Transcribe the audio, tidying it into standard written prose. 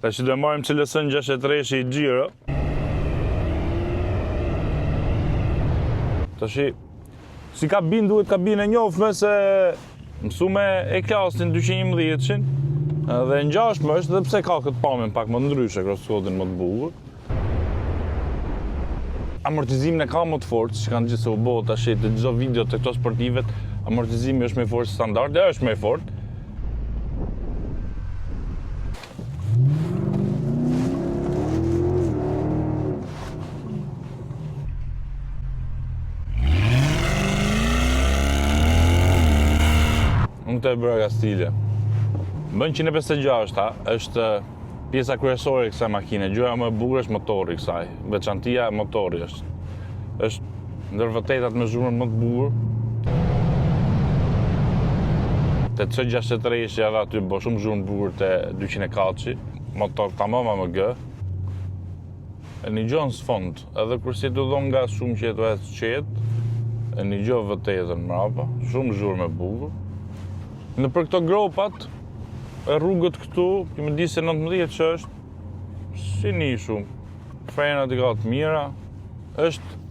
Ta që do marim CLS-n 63 i Gjiro. Ta që si kabin duhet kabin e njofme se mësume e klasin 211 dhe ngjashme është dhe pse ka këtë pamjen pak më ndryshe, crosscode-in më të bukur. Amortizimin e ka më të fortë, që kanë gjithë se u bëhet tash të çdo video të këto sportivet, amortizimi është më i fortë se standardi, është më i fortë. Unë të e bëra ka stile. Bën 156, është pjesa kryesore e kësaj makine. Gjëra më e bukur është motori i kësaj. Veçantia e motori është. Është ndër vërtetat me zhurmën më të bukur. Te C63 edhe aty bë shumë zhurmë bukur te 204, motor tamam AMG. E një gjë në sfond, edhe kur si të dhon nga shumë që jetë qetë, e një gjë vërtetën mrapa, shumë zhurmë e bukur. Në për këto gropat, e rrugët këtu, më di se 19 që është, si një shumë. Frenat i ka të mira, është